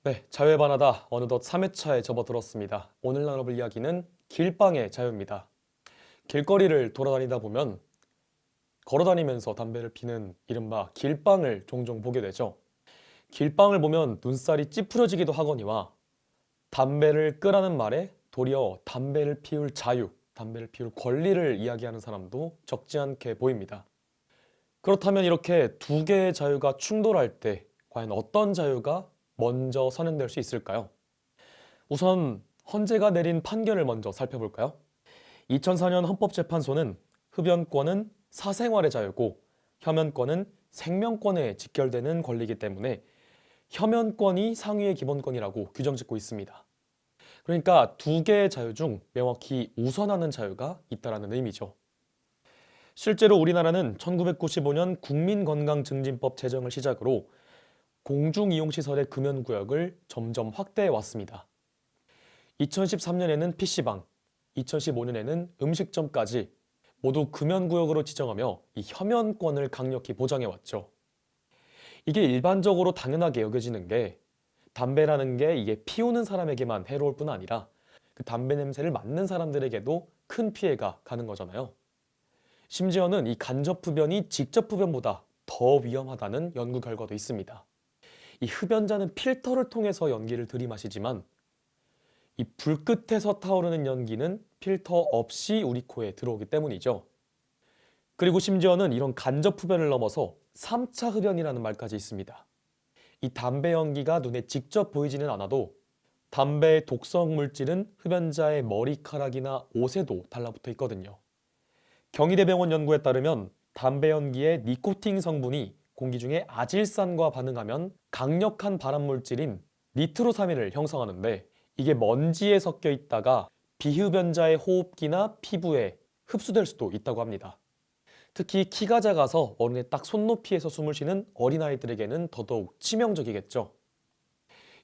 네, 자유의 바나다 어느덧 3회차에 접어들었습니다. 오늘 나눠볼 이야기는 길빵의 자유입니다. 길거리를 돌아다니다 보면 걸어다니면서 담배를 피는 이른바 길빵을 종종 보게 되죠. 길빵을 보면 눈살이 찌푸려지기도 하거니와 담배를 끄라는 말에 도리어 담배를 피울 자유, 담배를 피울 권리를 이야기하는 사람도 적지 않게 보입니다. 그렇다면 이렇게 두 개의 자유가 충돌할 때 과연 어떤 자유가 먼저 선행될 수 있을까요? 우선 헌재가 내린 판결을 먼저 살펴볼까요? 2004년 헌법재판소는 흡연권은 사생활의 자유고 혐연권은 생명권에 직결되는 권리이기 때문에 혐연권이 상위의 기본권이라고 규정짓고 있습니다. 그러니까 두 개의 자유 중 명확히 우선하는 자유가 있다는 의미죠. 실제로 우리나라는 1995년 국민건강증진법 제정을 시작으로 공중이용시설의 금연구역을 점점 확대해 왔습니다. 2013년에는 PC방, 2015년에는 음식점까지 모두 금연구역으로 지정하며 이 혐연권을 강력히 보장해 왔죠. 이게 일반적으로 당연하게 여겨지는 게 담배라는 게 이게 피우는 사람에게만 해로울 뿐 아니라 그 담배 냄새를 맡는 사람들에게도 큰 피해가 가는 거잖아요. 심지어는 이 간접 흡연이 직접 흡연보다 더 위험하다는 연구 결과도 있습니다. 이 흡연자는 필터를 통해서 연기를 들이마시지만 이 불끝에서 타오르는 연기는 필터 없이 우리 코에 들어오기 때문이죠. 그리고 심지어는 이런 간접 흡연을 넘어서 3차 흡연이라는 말까지 있습니다. 이 담배 연기가 눈에 직접 보이지는 않아도 담배의 독성 물질은 흡연자의 머리카락이나 옷에도 달라붙어 있거든요. 경희대병원 연구에 따르면 담배 연기의 니코틴 성분이 공기 중에 아질산과 반응하면 강력한 발암 물질인 니트로사민을 형성하는데 이게 먼지에 섞여 있다가 비흡연자의 호흡기나 피부에 흡수될 수도 있다고 합니다. 특히 키가 작아서 어른의 딱 손높이에서 숨을 쉬는 어린아이들에게는 더더욱 치명적이겠죠.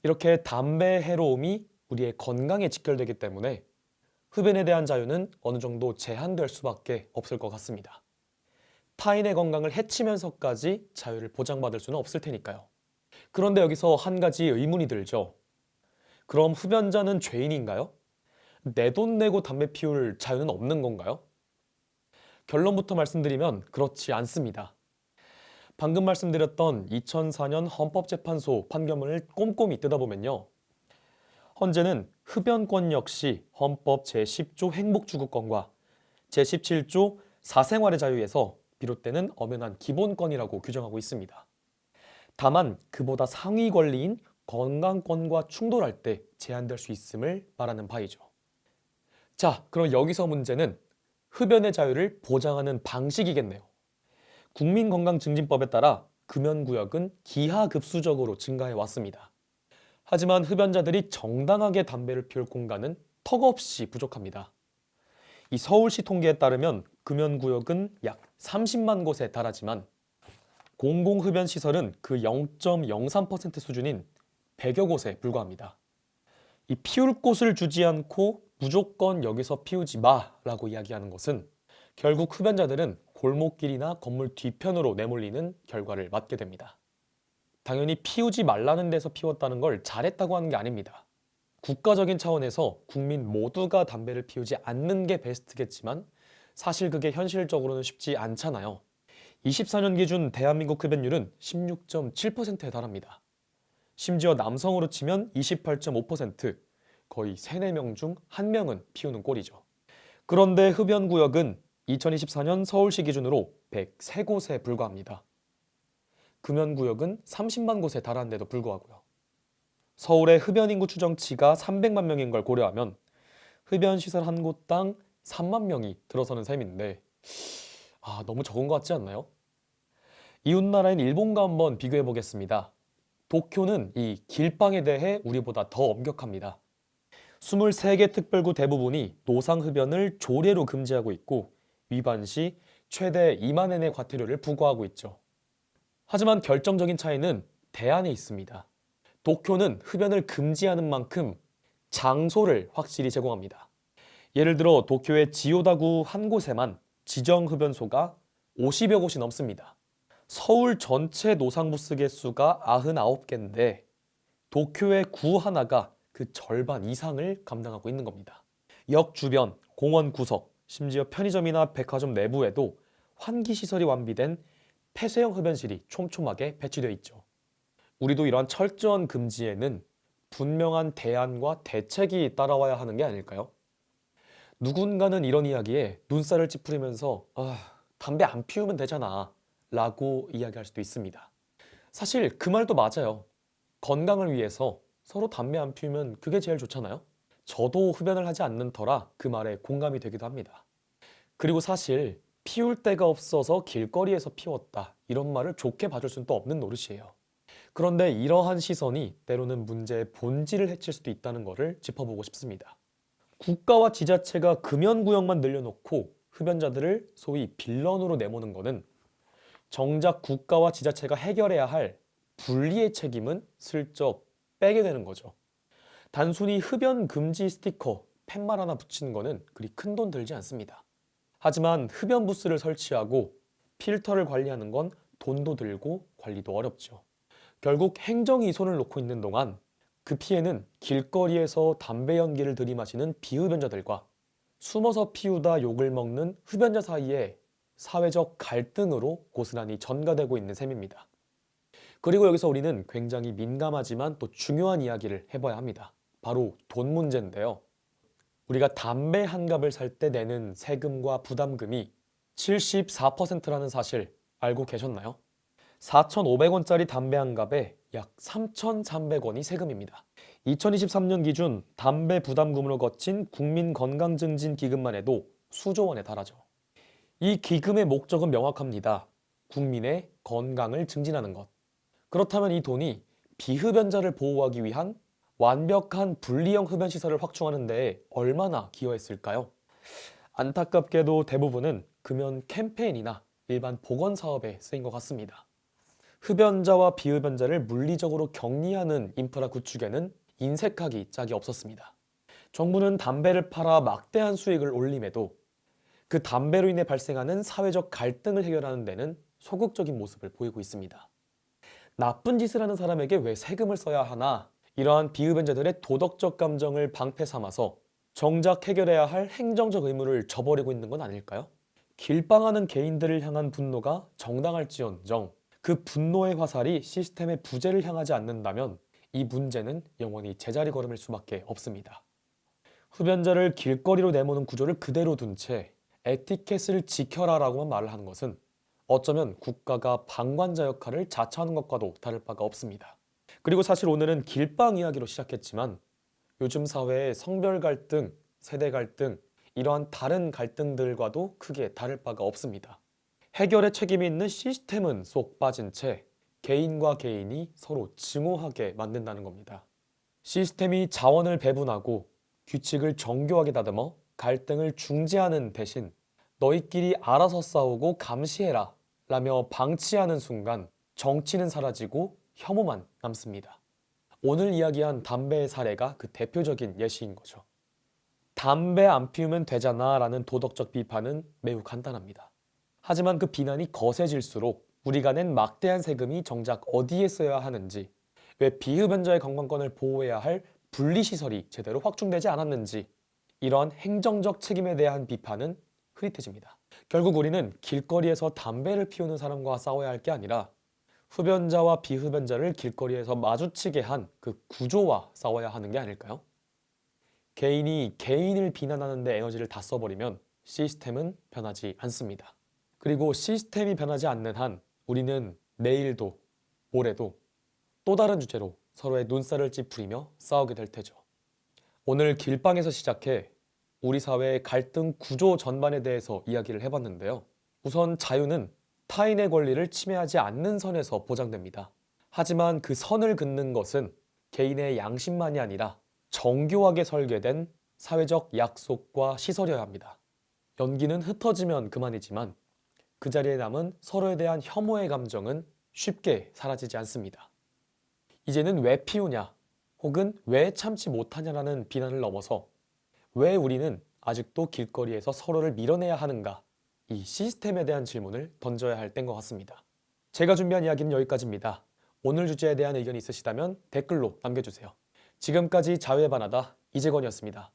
이렇게 담배의 해로움이 우리의 건강에 직결되기 때문에 흡연에 대한 자유는 어느 정도 제한될 수밖에 없을 것 같습니다. 타인의 건강을 해치면서까지 자유를 보장받을 수는 없을 테니까요. 그런데 여기서 한 가지 의문이 들죠. 그럼 흡연자는 죄인인가요? 내 돈 내고 담배 피울 자유는 없는 건가요? 결론부터 말씀드리면 그렇지 않습니다. 방금 말씀드렸던 2004년 헌법재판소 판결문을 꼼꼼히 뜯어보면요. 헌재는 흡연권 역시 헌법 제10조 행복추구권과 제17조 사생활의 자유에서 비롯되는 엄연한 기본권이라고 규정하고 있습니다. 다만 그보다 상위 권리인 건강권과 충돌할 때 제한될 수 있음을 말하는 바이죠. 자, 그럼 여기서 문제는 흡연의 자유를 보장하는 방식이겠네요. 국민건강증진법에 따라 금연구역은 기하급수적으로 증가해 왔습니다. 하지만 흡연자들이 정당하게 담배를 피울 공간은 턱없이 부족합니다. 이 서울시 통계에 따르면 금연구역은 약 30만 곳에 달하지만 공공흡연시설은 그 0.03% 수준인 100여 곳에 불과합니다. 이 피울 곳을 주지 않고 무조건 여기서 피우지 마라고 이야기하는 것은 결국 흡연자들은 골목길이나 건물 뒤편으로 내몰리는 결과를 맞게 됩니다. 당연히 피우지 말라는 데서 피웠다는 걸 잘했다고 하는 게 아닙니다. 국가적인 차원에서 국민 모두가 담배를 피우지 않는 게 베스트겠지만 사실 그게 현실적으로는 쉽지 않잖아요. 24년 기준 대한민국 흡연율은 16.7%에 달합니다. 심지어 남성으로 치면 28.5%, 거의 3, 4명 중 1명은 피우는 꼴이죠. 그런데 흡연구역은 2024년 서울시 기준으로 103곳에 불과합니다. 금연구역은 30만 곳에 달하는데도 불구하고요. 서울의 흡연인구 추정치가 300만 명인 걸 고려하면 흡연시설 한 곳당 3만 명이 들어서는 셈인데 너무 적은 것 같지 않나요? 이웃나라인 일본과 한번 비교해 보겠습니다. 도쿄는 이 길빵에 대해 우리보다 더 엄격합니다. 23개 특별구 대부분이 노상흡연을 조례로 금지하고 있고 위반 시 최대 2만 엔의 과태료를 부과하고 있죠. 하지만 결정적인 차이는 대안에 있습니다. 도쿄는 흡연을 금지하는 만큼 장소를 확실히 제공합니다. 예를 들어 도쿄의 지오다구 한 곳에만 지정 흡연소가 50여 곳이 넘습니다. 서울 전체 노상부스 개수가 99개인데 도쿄의 구 하나가 그 절반 이상을 감당하고 있는 겁니다. 역 주변, 공원 구석, 심지어 편의점이나 백화점 내부에도 환기시설이 완비된 폐쇄형 흡연실이 촘촘하게 배치되어 있죠. 우리도 이러한 철저한 금지에는 분명한 대안과 대책이 따라와야 하는 게 아닐까요? 누군가는 이런 이야기에 눈살을 찌푸리면서 담배 안 피우면 되잖아 라고 이야기할 수도 있습니다. 사실 그 말도 맞아요. 건강을 위해서 서로 담배 안 피우면 그게 제일 좋잖아요. 저도 흡연을 하지 않는 터라 그 말에 공감이 되기도 합니다. 그리고 사실 피울 데가 없어서 길거리에서 피웠다 이런 말을 좋게 봐줄 수는 또 없는 노릇이에요. 그런데 이러한 시선이 때로는 문제의 본질을 해칠 수도 있다는 것을 짚어보고 싶습니다. 국가와 지자체가 금연구역만 늘려놓고 흡연자들을 소위 빌런으로 내모는 것은 정작 국가와 지자체가 해결해야 할 분리의 책임은 슬쩍 빼게 되는 거죠. 단순히 흡연 금지 스티커, 팻말 하나 붙이는 거는 그리 큰 돈 들지 않습니다. 하지만 흡연 부스를 설치하고 필터를 관리하는 건 돈도 들고 관리도 어렵죠. 결국 행정이 손을 놓고 있는 동안 그 피해는 길거리에서 담배 연기를 들이마시는 비흡연자들과 숨어서 피우다 욕을 먹는 흡연자 사이에 사회적 갈등으로 고스란히 전가되고 있는 셈입니다. 그리고 여기서 우리는 굉장히 민감하지만 또 중요한 이야기를 해봐야 합니다. 바로 돈 문제인데요. 우리가 담배 한 갑을 살 때 내는 세금과 부담금이 74%라는 사실 알고 계셨나요? 4,500원짜리 담배 한 갑에 약 3,300원이 세금입니다. 2023년 기준 담배 부담금으로 거친 국민건강증진기금만 해도 수조 원에 달하죠. 이 기금의 목적은 명확합니다. 국민의 건강을 증진하는 것. 그렇다면 이 돈이 비흡연자를 보호하기 위한 완벽한 분리형 흡연시설을 확충하는 데 얼마나 기여했을까요? 안타깝게도 대부분은 금연 캠페인이나 일반 보건사업에 쓰인 것 같습니다. 흡연자와 비흡연자를 물리적으로 격리하는 인프라 구축에는 인색하기 짝이 없었습니다. 정부는 담배를 팔아 막대한 수익을 올림에도 그 담배로 인해 발생하는 사회적 갈등을 해결하는 데는 소극적인 모습을 보이고 있습니다. 나쁜 짓을 하는 사람에게 왜 세금을 써야 하나? 이러한 비흡연자들의 도덕적 감정을 방패 삼아서 정작 해결해야 할 행정적 의무를 저버리고 있는 건 아닐까요? 길빵하는 개인들을 향한 분노가 정당할지언정 그 분노의 화살이 시스템의 부재를 향하지 않는다면 이 문제는 영원히 제자리 걸음일 수밖에 없습니다. 흡연자를 길거리로 내모는 구조를 그대로 둔 채 에티켓을 지켜라 라고만 말을 하는 것은 어쩌면 국가가 방관자 역할을 자처하는 것과도 다를 바가 없습니다. 그리고 사실 오늘은 길빵 이야기로 시작했지만 요즘 사회의 성별 갈등, 세대 갈등, 이러한 다른 갈등들과도 크게 다를 바가 없습니다. 해결에 책임이 있는 시스템은 쏙 빠진 채 개인과 개인이 서로 증오하게 만든다는 겁니다. 시스템이 자원을 배분하고 규칙을 정교하게 다듬어 갈등을 중재하는 대신 너희끼리 알아서 싸우고 감시해라 라며 방치하는 순간 정치는 사라지고 혐오만 남습니다. 오늘 이야기한 담배의 사례가 그 대표적인 예시인 거죠. 담배 안 피우면 되잖아 라는 도덕적 비판은 매우 간단합니다. 하지만 그 비난이 거세질수록 우리가 낸 막대한 세금이 정작 어디에 써야 하는지, 왜 비흡연자의 건강권을 보호해야 할 분리시설이 제대로 확충되지 않았는지, 이러한 행정적 책임에 대한 비판은 흐릿해집니다. 결국 우리는 길거리에서 담배를 피우는 사람과 싸워야 할 게 아니라 흡연자와 비흡연자를 길거리에서 마주치게 한 그 구조와 싸워야 하는 게 아닐까요? 개인이 개인을 비난하는 데 에너지를 다 써버리면 시스템은 변하지 않습니다. 그리고 시스템이 변하지 않는 한 우리는 내일도 모레도 또 다른 주제로 서로의 눈살을 찌푸리며 싸우게 될 테죠. 오늘 길빵에서 시작해 우리 사회의 갈등 구조 전반에 대해서 이야기를 해봤는데요. 우선 자유는 타인의 권리를 침해하지 않는 선에서 보장됩니다. 하지만 그 선을 긋는 것은 개인의 양심만이 아니라 정교하게 설계된 사회적 약속과 시설이어야 합니다. 연기는 흩어지면 그만이지만 그 자리에 남은 서로에 대한 혐오의 감정은 쉽게 사라지지 않습니다. 이제는 왜 피우냐 혹은 왜 참지 못하냐라는 비난을 넘어서 왜 우리는 아직도 길거리에서 서로를 밀어내야 하는가, 이 시스템에 대한 질문을 던져야 할 때인 것 같습니다. 제가 준비한 이야기는 여기까지입니다. 오늘 주제에 대한 의견이 있으시다면 댓글로 남겨주세요. 지금까지 자유의 바나다 이재건이었습니다.